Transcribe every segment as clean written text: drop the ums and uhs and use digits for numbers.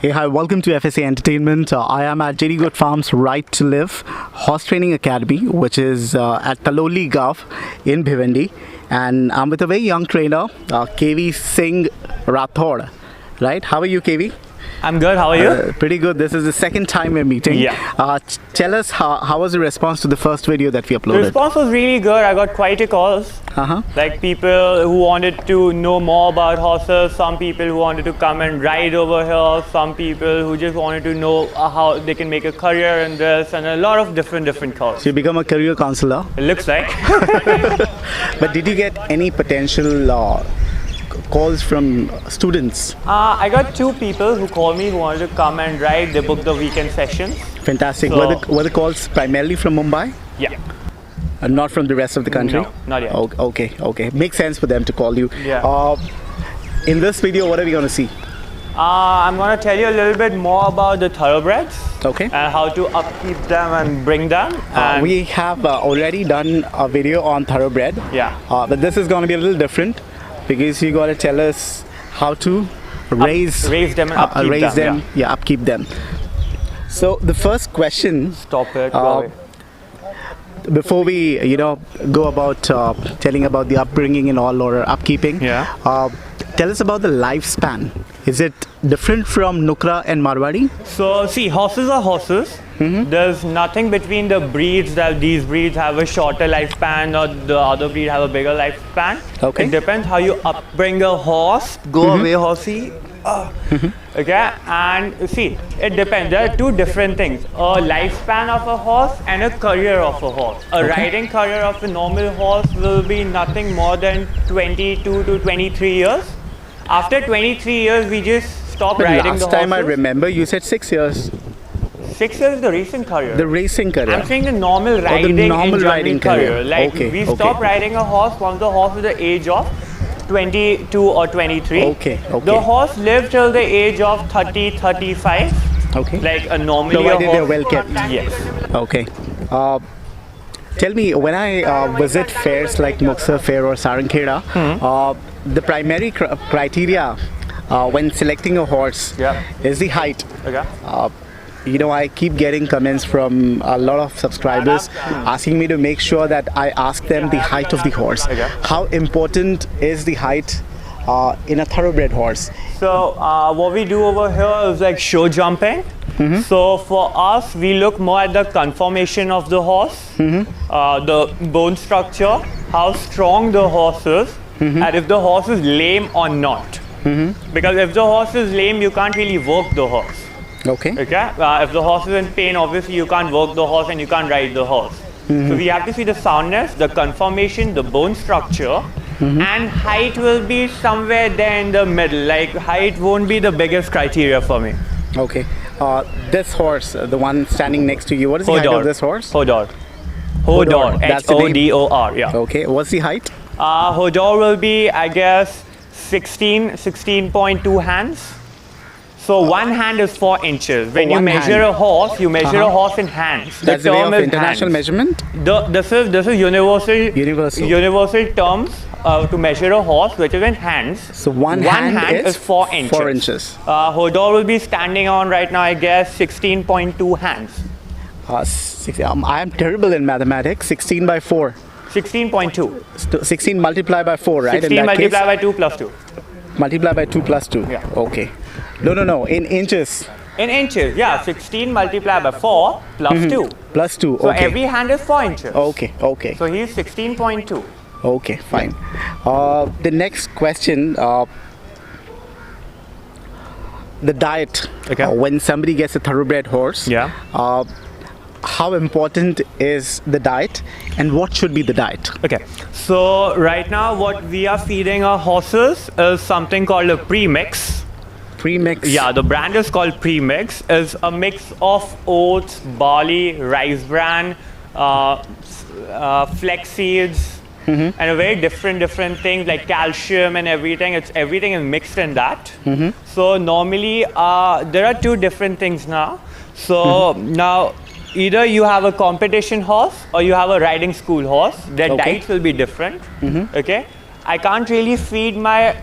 Hey, hi, welcome to FSA Entertainment. I am at JD Good Farms Right to Live Horse Training Academy, which is at Taloli Gav in Bhiwandi. And I'm with a very young trainer, KV Singh Rathod. Right? How are you, KV? I'm good. How are you? Pretty good. This is the second time we're meeting. Yeah. Tell us how was the response to the first video that we uploaded? The response was really good. I got quite a calls. Like people who wanted to know more about horses, some people who wanted to come and ride over here, some people who just wanted to know how they can make a career in this, and a lot of different calls. So you become a career counselor? It looks like. But did you get any potential calls from students? I got two people who called me who wanted to come and ride. They booked the weekend sessions. Fantastic. So, were the calls primarily from Mumbai? Yeah. Not from the rest of the country? No, not yet. Okay. Makes sense for them to call you. Yeah. In this video, what are we going to see? I'm going to tell you a little bit more about the thoroughbreds. Okay. And how to upkeep them and bring them. We have already done a video on thoroughbred. Yeah. But this is going to be a little different because you got to tell us how to raise them and upkeep them. Upkeep them. So the first question. Stop it. Go away. Before we, go about telling about the upbringing and all or upkeeping, tell us about the lifespan. Is it different from Nukra and Marwadi? So, see, horses are horses. There's nothing between the breeds that these breeds have a shorter lifespan or the other breed have a bigger lifespan. Okay. It depends how you upbring a horse. Go away, horsey. Okay, and see, it depends. There are two different things: a lifespan of a horse and a career of a horse. A riding career of a normal horse will be nothing more than 22 to 23 years. After 23 years, we just stop riding the horses. Last time I remember, you said 6 years. 6 years is the racing career. The racing career. I'm saying the normal riding career. Like we stop riding a horse once the horse is the age of 22 or 23. Okay. The horse lived till the age of 30, 35. Okay. Like a normally Provided a horse. they're well kept. Yes. Okay. Tell me, when I visit fairs like Muxar Fair or Sarankheda, the primary criteria when selecting a horse is the height. Okay. I keep getting comments from a lot of subscribers asking me to make sure that I ask them the height of the horse. Okay. How important is the height in a thoroughbred horse? So what we do over here is like show jumping. So for us, we look more at the conformation of the horse, the bone structure, how strong the horse is, and if the horse is lame or not. Because if the horse is lame, you can't really work the horse. Okay. If the horse is in pain, obviously you can't work the horse and you can't ride the horse. So we have to see the soundness, the conformation, the bone structure, and height will be somewhere there in the middle. Like height won't be the biggest criteria for me. Okay. This horse, the one standing next to you, what is the height of this horse? Hodor. That's the name. Hodor, yeah. Okay. What's the height? Hodor will be, I guess, 16.2 hands. So one hand is 4 inches. When you measure a horse, you measure a horse in hands. That's the way of international measurement? This is universal terms to measure a horse, which is in hands. So one hand is 4 inches. 4 inches. Hodor will be standing on right now, I guess, 16.2 hands. I am terrible in mathematics. 16 by 4. 16.2. 16 multiplied by 4, right? 16 multiplied by 2 plus 2. Multiplied by 2 plus 2. Yeah. Okay. No. In inches. In inches, yeah. 16 multiplied by 4 plus 2. Plus 2, So okay. every hand is 4 inches. Okay. So he's 16.2. Okay, fine. The next question, the diet. Okay. When somebody gets a thoroughbred horse, how important is the diet and what should be the diet? Okay, so right now what we are feeding our horses is something called a premix. Premix? Yeah, the brand is called premix. It's a mix of oats, barley, rice bran, flex seeds, and a very different things like calcium and everything. Everything is mixed in that. So normally there are two different things now. So now either you have a competition horse or you have a riding school horse. Their diets will be different. Okay, I can't really feed my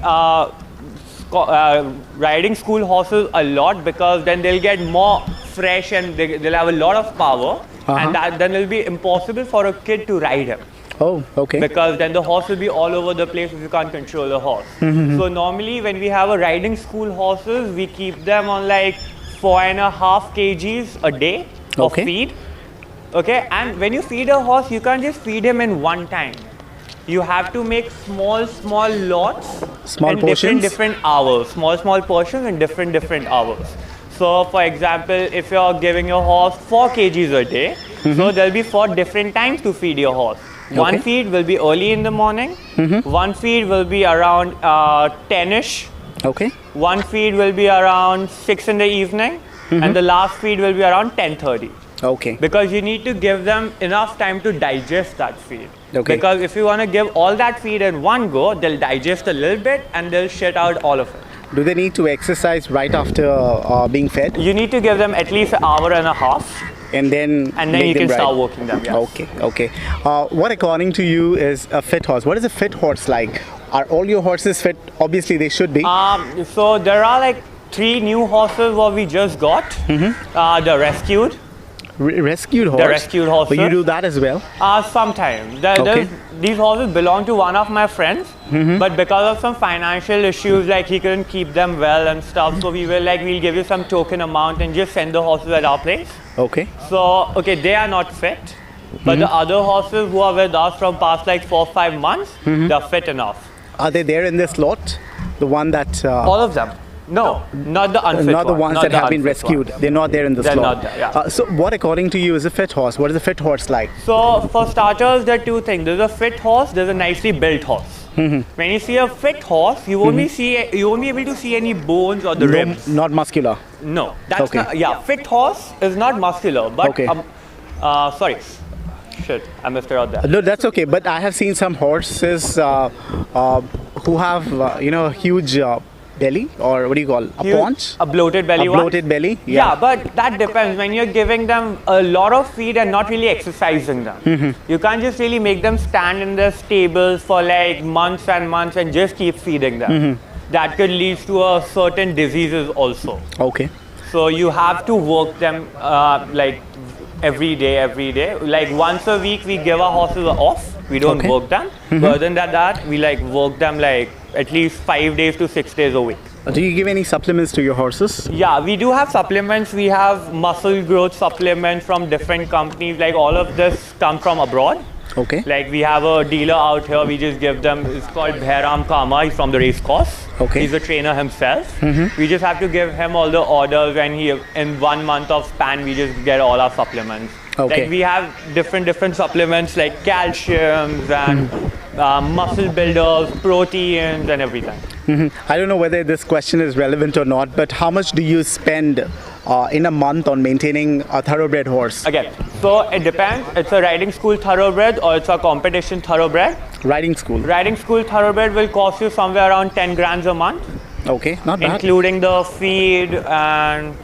riding school horses a lot, because then they'll get more fresh and they'll have a lot of power, and then it'll be impossible for a kid to ride him. Oh, okay. Because then the horse will be all over the place if you can't control the horse. So normally when we have a riding school horses, we keep them on like 4.5 kgs a day of feed. Okay, and when you feed a horse, you can't just feed him in one time. You have to make small lots Small in portions? different hours. Small portions in different hours. So for example, if you're giving your horse 4 kgs a day, so there'll be 4 different times to feed your horse. One feed will be early in the morning, one feed will be around 10ish, Okay. one feed will be around 6 in the evening, and the last feed will be around 10:30. Okay. Because you need to give them enough time to digest that feed. Okay. Because if you want to give all that feed in one go, they'll digest a little bit and they'll shit out all of it. Do they need to exercise right after being fed? You need to give them at least an hour and a half, And then and then you can start working them. Yes. Okay, okay. What according to you is a fit horse? What is a fit horse like? Are all your horses fit? Obviously they should be. So there are like 3 new horses what we just got. The rescued. Rescued horse? The rescued horses. But you do that as well? Sometimes. Okay. These horses belong to one of my friends, but because of some financial issues, like he couldn't keep them well and stuff, so we'll give you some token amount and just send the horses at our place. Okay. So, okay, they are not fit, but the other horses who are with us from past like 4-5 months, they're fit enough. Are they there in this lot? The one that... All of them. No, not the unfit not the ones not that the have been unfit rescued. ones. They're not there in the They're slot. not there, yeah. So what according to you is a fit horse? What is a fit horse like? So for starters, there are 2 things. There's a fit horse, there's a nicely built horse. When you see a fit horse, you won't be able to see any bones or the ribs. Not muscular. No, that's Okay. not, yeah, fit horse is not muscular, but Okay. sorry. Shit, I missed it out there. No, that's okay. But I have seen some horses who have, a huge belly, or what do you call a paunch? A bloated belly A one? bloated belly? Yeah, but that depends. When you're giving them a lot of feed and not really exercising them, you can't just really make them stand in the stables for like months and months and just keep feeding them. That could lead to a certain diseases also. Okay. So you have to work them like every day. Like once a week we give our horses off. We don't work them. Other than that, we like work them like at least 5 days to 6 days a week. Do you give any supplements to your horses? Yeah, we do have supplements. We have muscle growth supplements from different companies. Like all of this come from abroad. Okay. Like we have a dealer out here. We just give them. It's called Bhairam Kama. He's from the race course. Okay. He's a trainer himself. We just have to give him all the orders, and in 1 month of span we just get all our supplements. Okay. Like we have different supplements like calciums and muscle builders, proteins, and everything. I don't know whether this question is relevant or not, but how much do you spend in a month on maintaining a thoroughbred horse? Again, so it depends. It's a riding school thoroughbred or it's a competition thoroughbred. Riding school. Riding school thoroughbred will cost you somewhere around 10 grand a month, Okay, not bad. including the feed and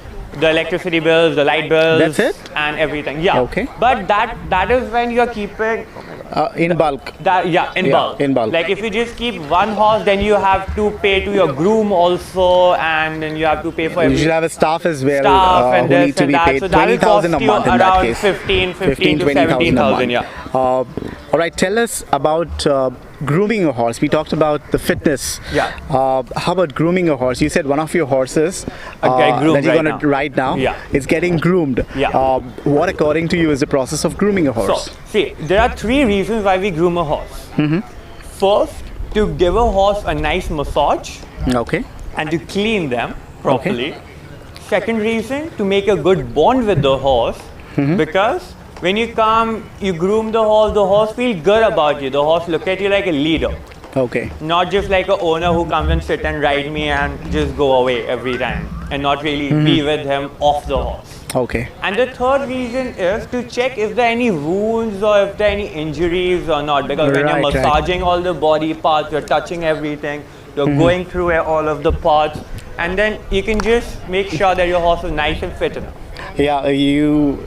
the electricity bills, the light bills. That's it? And everything. Yeah. Okay. But that is when you're keeping In bulk. that. Yeah, in bulk. in bulk. Like if you just keep one horse, then you have to pay to your groom also, and then you have to pay for You every should have a staff as well staff and who this need to and be that. paid. So that will 20,000 a cost you month in that around case. 15 to 20,000 a 17,000. month. Yeah. All right, tell us about grooming a horse. We talked about the fitness. Yeah. How about grooming a horse? You said one of your horses get groomed that you're right going to now. ride now Yeah. is getting groomed. Yeah. What, according to you, is the process of grooming a horse? So, see, there are 3 reasons why we groom a horse. First, to give a horse a nice massage Okay. and to clean them properly. Second reason, to make a good bond with the horse, because when you come, you groom the horse feels good about you. The horse look at you like a leader, Okay. not just like a owner who comes and sit and ride me and just go away every time and not really be with him off the horse. Okay. And the third reason is to check if there are any wounds or if there are any injuries or not. Because when you're Right, right. massaging all the body parts, you're touching everything, you're going through all of the parts, and then you can just make sure that your horse is nice and fit enough. Yeah, you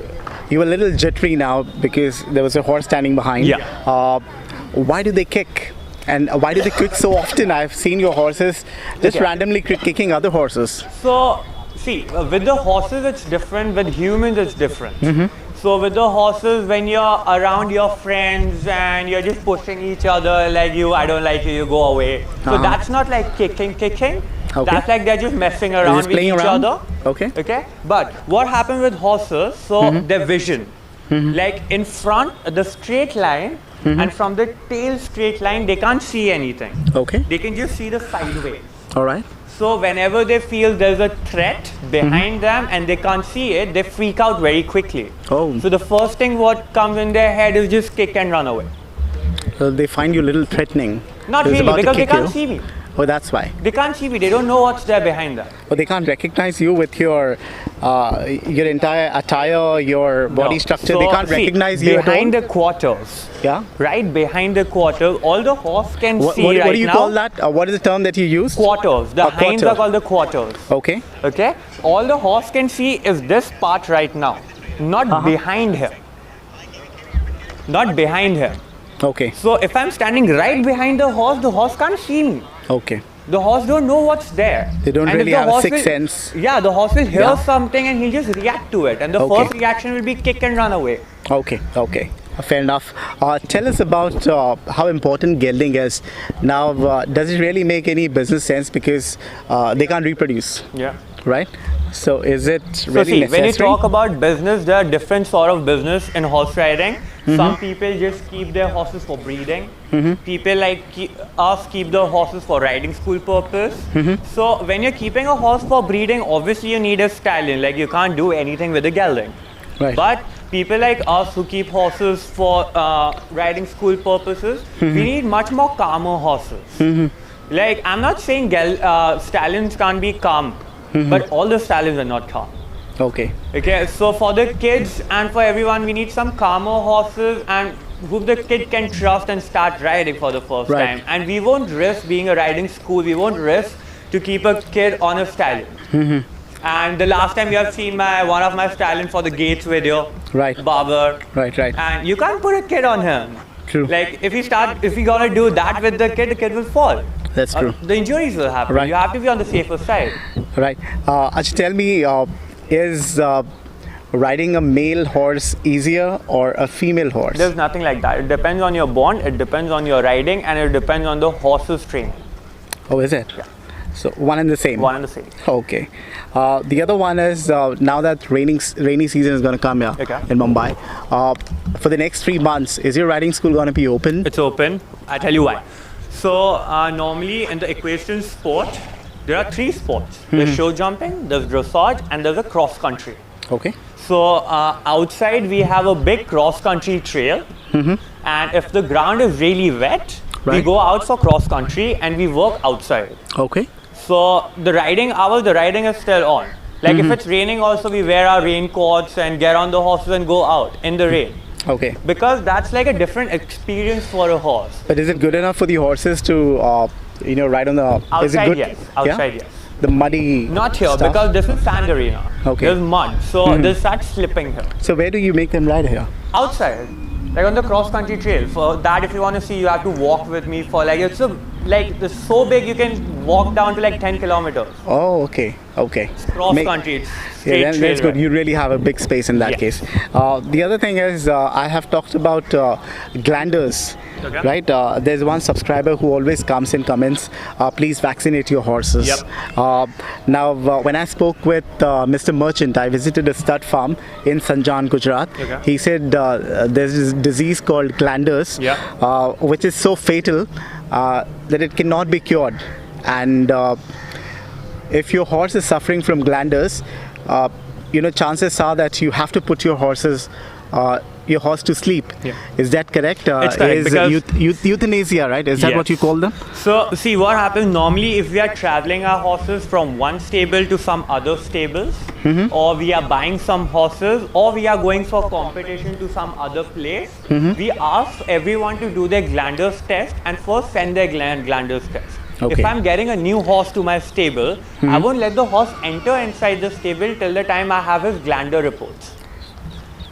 were a little jittery now because there was a horse standing behind. Yeah. Why do they kick? And why do they kick so often? I've seen your horses just Okay. randomly kicking other horses. So, see, with the horses it's different, with humans it's different. So with the horses, when you're around your friends and you're just pushing each other like I don't like you, you go away. So that's not like kicking. Okay. That's like they're just messing They're around just with playing each around? other. Okay. Okay. But what happens with horses, so their vision, like in front, the straight line, and from the tail straight line, they can't see anything. Okay. They can just see the sideways. All right. So whenever they feel there's a threat behind them and they can't see it, they freak out very quickly. Oh. So the first thing what comes in their head is just kick and run away. So they find you a little threatening. Not Who's really, about to because they kick can't you. see me. Oh, that's why. They can't see me. They don't know what's there behind them. But they can't recognize you with your entire attire, your body No. structure. So, They can't see, recognize you at all. behind the quarters. Yeah. Right behind the quarters, all the horse can What, see what right do you now. call that? What is the term that you use? Quarters. The hinds quarter. are called the quarters. Okay. Okay. All the horse can see is this part right now, not behind him. Not behind him. Okay. So if I'm standing right behind the horse can't see me. Okay. The horse don't know what's there. They don't And if really the have a horse sixth will- sense. Yeah, the horse will hear Yeah. something and he'll just react to it. And the Okay. first reaction will be kick and run away. Okay. Okay. Fair enough. Tell us about how important gelding is. Now, does it really make any business sense because they can't reproduce, Yeah. right? So, is it So really see, necessary? when you talk about business, there are different sort of business in horse riding. Some people just keep their horses for breeding. People like keep the horses for riding school purpose. So when you're keeping a horse for breeding, obviously you need a stallion. Like you can't do anything with a gelding. Right. But people like us who keep horses for riding school purposes, we need much more calmer horses. Like I'm not saying stallions can't be calm, but all the stallions are not calm. Okay. Okay, so for the kids and for everyone, we need some calmer horses and who the kid can trust and start riding for the first Right. time. And we won't risk being a riding school. We won't risk to keep a kid on a stallion. And the last time you have seen one of my stallions for the Gates video, Right. Barber, Right. Right. and you can't put a kid on him. True. Like if you're gonna do that with the kid will fall. That's true. The injuries will happen. Right. You have to be on the safer side. Right. Actually, tell me, is riding a male horse easier or a female horse? There's nothing like that. It depends on your bond, it depends on your riding, and it depends on the horse's training. Oh, is it? Yeah. So one and the same. One and the same. Okay. The other one is now that rainy season is going to come here Okay. in Mumbai. For the next 3 months, is your riding school going to be open? It's open. I tell you why. So normally in the equestrian sport, there are 3 sports. There's show jumping, there's dressage, and there's a cross country. Okay. So outside we have a big cross country trail, and if the ground is really wet, we Right. go out for cross country and we work outside. Okay. So the riding is still on. Like if it's raining also, we wear our raincoats and get on the horses and go out in the rain. Okay. Because that's like a different experience for a horse. But is it good enough for the horses to, ride on the? Is it Outside, good? yes. Outside, Yeah? yes. The muddy. Not here, stuff? because this is sand arena. Okay. There's mud, so they'll start slipping here. So where do you make them ride here? Outside, like on the cross country trail. For that, if you want to see, you have to walk with me for it's so big you can walk down to like 10 kilometers. Oh, okay. Okay. Cross Make- country, it's Yeah, straight that's trail good. ride. You really have a big space in that Yes. case. The other thing is, I have talked about glanders, Okay. right? There's one subscriber who always comes and comments, please vaccinate your horses. Yep. Now, when I spoke with Mr. Merchant, I visited a stud farm in Sanjan, Gujarat. Okay. He said there's this disease called glanders, Yeah. which is so fatal that it cannot be cured. And if your horse is suffering from glanders, chances are that you have to put your horse to sleep. Yeah. Is that correct? It's correct, Is because- euthanasia, right? Is that what Yes. you call them? So see what happens normally if we are traveling our horses from one stable to some other stables, or we are buying some horses, or we are going for competition to some other place, we ask everyone to do their glanders test and first send their glanders test. Okay. If I'm getting a new horse to my stable, I won't let the horse enter inside the stable till the time I have his glander reports.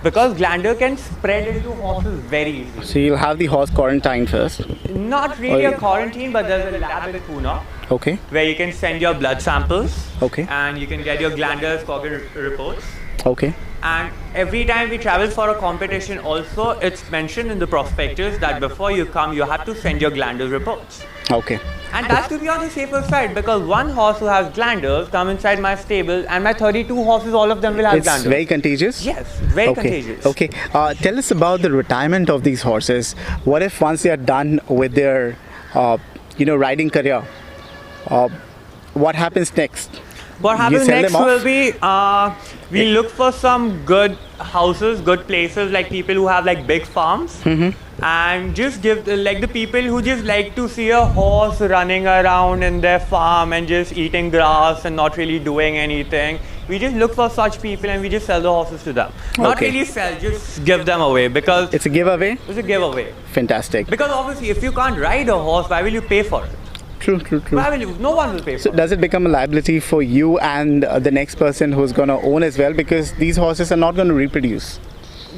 Because glandular can spread into horses very easily. So you'll have the horse quarantined first. Not really Oh, a yeah. quarantine, but there's a lab in Pune Okay. where you can send your blood samples. Okay. And you can get your glandular scoring reports. Okay. And every time we travel for a competition also, it's mentioned in the prospectus that before you come, you have to send your glandular reports. Okay. And that's to be on the safer side, because one horse who has glandulars come inside my stable, and my 32 horses, all of them will have It's glandulars. very contagious. Yes, very Okay. contagious. Okay. Tell us about the retirement of these horses. What if once they are done with their, riding career, what happens next? What You happens sell next them off? will be, we look for some good houses, good places, like people who have like big farms. And just give the people who just like to see a horse running around in their farm and just eating grass and not really doing anything. We just look for such people and we just sell the horses to them. Not Okay. really sell, just give them away, because It's a giveaway. it's a giveaway. Fantastic. Because obviously, if you can't ride a horse, why will you pay for it? True. Why will you? No one will pay So for it. does it become a liability for you and the next person who's going to own as well, because these horses are not going to reproduce?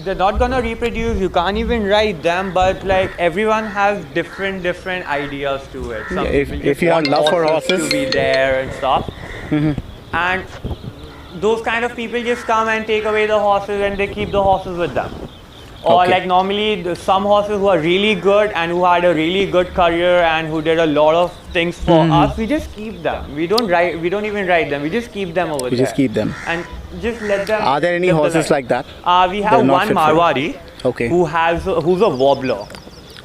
They're not gonna reproduce. You can't even ride them. But like everyone has different ideas to it. Some Yeah, if- people if just you have want love for horses horses. to be there and stuff. And those kind of people just come and take away the horses and they keep the horses with them. Or Okay. like normally some horses who are really good and who had a really good career and who did a lot of things for us, we just keep them. We don't even ride them. We just keep them over You there. just keep them. And just let them. Are there any live the horses life. like that? We They're have not one fit for- Marwari Okay. who's a wobbler.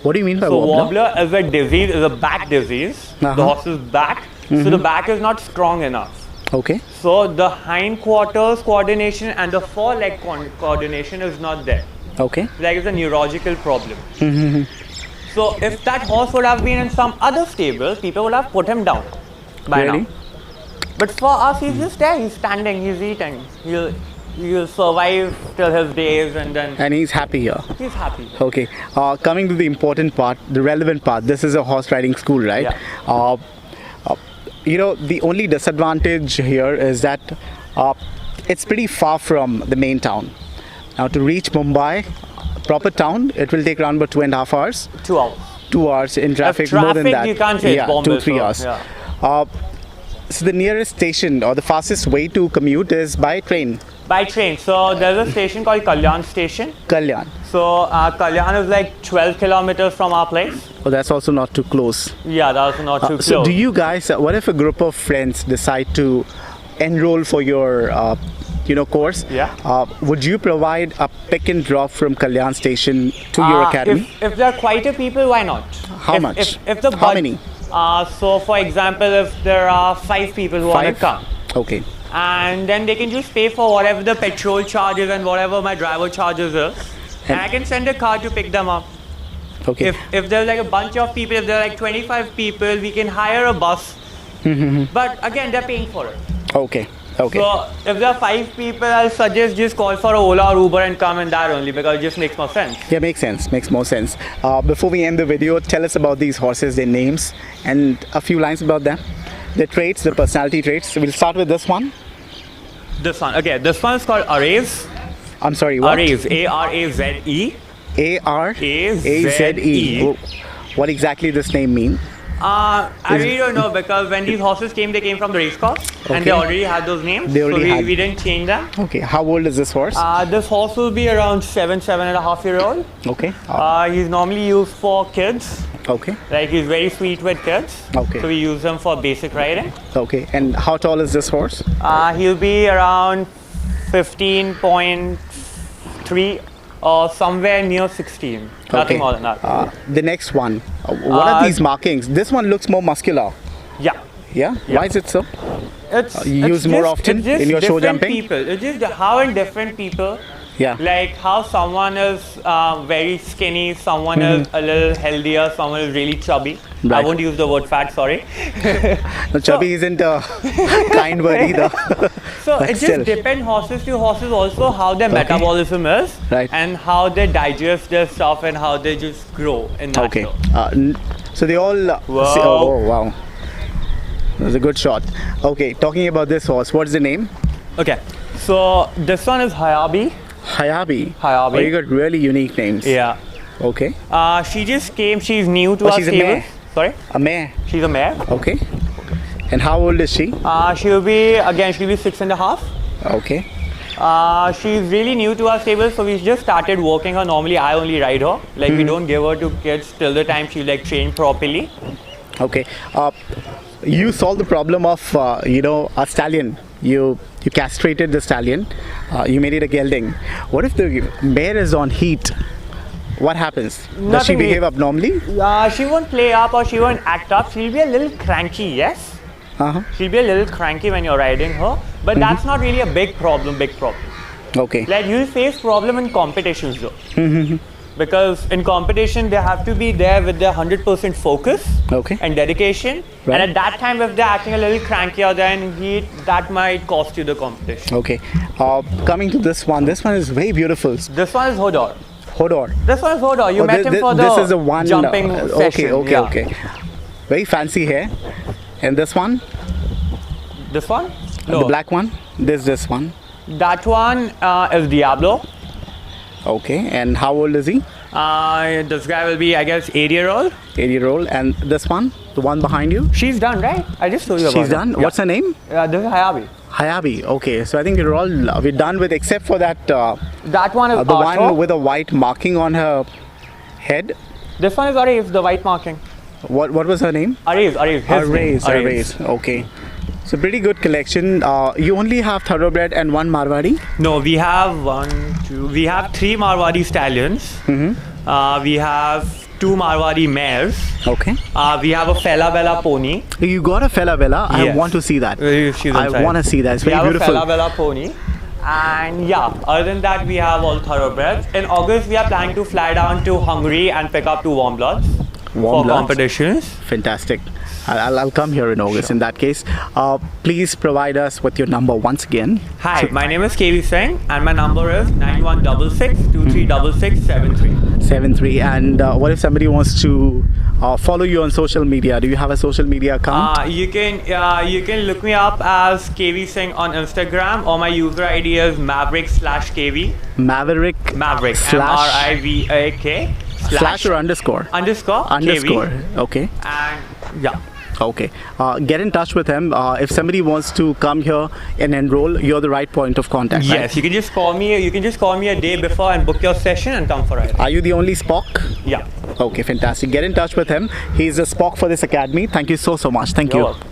What do you mean by So wobbler? wobbler is a disease, is a back disease. Uh-huh. The horse's back. So the back is not strong enough. Okay. So the hindquarters coordination and the foreleg coordination is not there. Okay. Like it's a neurological problem. So if that horse would have been in some other stable, people would have put him down by Really? now. But for us, he's just there. He's standing. He's eating. He'll survive till his days, and then And he's happy here. he's happy. Okay. Coming to the important part, the relevant part. This is a horse riding school, right? Yeah. The only disadvantage here is that it's pretty far from the main town. Now to reach Mumbai, proper town, it will take around about 2.5 hours. 2 hours. 2 hours in traffic, more than traffic, that. you can't say it's yeah, Bombay, 2-3 so, hours. yeah. So the nearest station or the fastest way to commute is by train. By train. So there's a station called Kalyan Station. Kalyan. So Kalyan is like 12 kilometers from our place. Oh, that's also not too close. Yeah, that's not too close. So do you guys, what if a group of friends decide to enroll for your course? Yeah. Would you provide a pick and drop from Kalyan station to your academy? If there are quite a people, why not? How much? If the How many? So for example, if there are 5 people who want to 5? come, Okay. and then they can just pay for whatever the petrol charges and whatever my driver charges is, and I can send a car to pick them up. Okay. If there's like a bunch of people, if there are like 25 people, we can hire a bus. But again, they're paying for it. Okay. Okay. So if there are 5 people, I'll suggest just call for a Ola or Uber and come in that only, because it just makes more sense. Yeah, makes sense. Makes more sense. Before we end the video, tell us about these horses, their names, and a few lines about them. Their traits, their personality traits. So we'll start with this one. This one, okay, this one is called Araze. I'm sorry, what? Araze, A-R-A-Z-E. A-R-A-Z-E. Oh, what exactly does this name mean? I really don't know, because when these horses came, they came from the race course, and they Okay. already had those names. They already so had- we didn't change them. Okay, how old is this horse? This horse will be around 7.5-year-old. Okay. He's normally used for kids. Okay. Like he's very sweet with kids. Okay. So we use him for basic riding. Okay. And how tall is this horse? He'll be around 15.3 or somewhere near 16. Nothing more than that. The next one. What are these markings? This one looks more muscular. Yeah. Yeah? Yeah. Why is it so? It's You use more often it's just in your show different jumping? People. It's just how in different people, Yeah. like how someone is very skinny, someone is a little healthier, someone is really chubby. I Right. won't use the word fat, sorry. No, chubby isn't a kind word either. So But it still. just depends horses to horses also how their metabolism is, Right. and how they digest their stuff and how they just grow in that. Okay. flow. So they all. Whoa. Oh, wow. That was a good shot. Okay, talking about this horse, what's the name? Okay. So this one is Hayabi. Hayabi. Hayabi. Oh, you got really unique names. Yeah. Okay. She just came. She's new to our she's a stable. mare? Sorry. A mare. She's a mare. Okay. And how old is she? She'll be 6.5. Okay. She's really new to our stable, so we just started working her. Normally, I only ride her. Like we don't give her to kids till the time she's like trained properly. Okay. You solved the problem of a stallion. You castrated the stallion. You made it a gelding. What if the mare is on heat? What happens? Does she Nothing. behave abnormally? She won't play up or she won't act up. She'll be a little cranky, yes. She'll be a little cranky when you're riding her, but that's not really a big problem. Okay. Like you'll face problem in competitions though. Because in competition they have to be there with their 100% focus and dedication. Right. And at that time, if they're acting a little crankier than heat, that might cost you the competition. Okay. Coming to this one is very beautiful. This one is Hodor. Hodor. This one is Hodor. You met him for the this is the one, jumping session. Okay. Very fancy hair. And this one? This one? The black one? This one? That one is Diablo. Okay. And how old is he? This guy will be, I guess, 8-year-old. 8-year-old. And this one? The one behind you? She's done, right? I just told you about She's done? Yeah. What's her name? This is Hayabi. Hayabi. Okay. So I think we're done with, except for that. That one is the Arthur. one with a white marking on her head. This one is Arif, the white marking. What was her name? Arif. Arif. Okay. So pretty good collection. You only have thoroughbred and one Marwadi? No, we have we have 3 Marwadi stallions. We have 2 Marwadi mares. Okay. We have a Fela Bella pony. You got a Fela Bella? Yes. I want to see that. She's I want to see that. It's very beautiful. We have a Fela Bella pony. And yeah, other than that, we have all thoroughbreds. In August, we are planning to fly down to Hungary and pick up 2 warm bloods for competitions. Fantastic. I'll come here in August. In that case, please provide us with your number once again. Hi, my name is KV Singh and my number is 9166236673. 73. And what if somebody wants to follow you on social media? Do you have a social media account? You can look me up as KV Singh on Instagram, or my user ID is Maverick/KV. Maverick. Slash MRIVAK. Slash or underscore? Underscore. Underscore. KV. Okay. And yeah. Okay. Get in touch with him. If somebody wants to come here and enroll, you're the right point of contact. Yes, right? you can just call me. You can just call me a day before and book your session and come for it. Are you the only Spock? Yeah. Okay, fantastic. Get in touch with him. He's a Spock for this academy. Thank you so much. Thank you. You're welcome.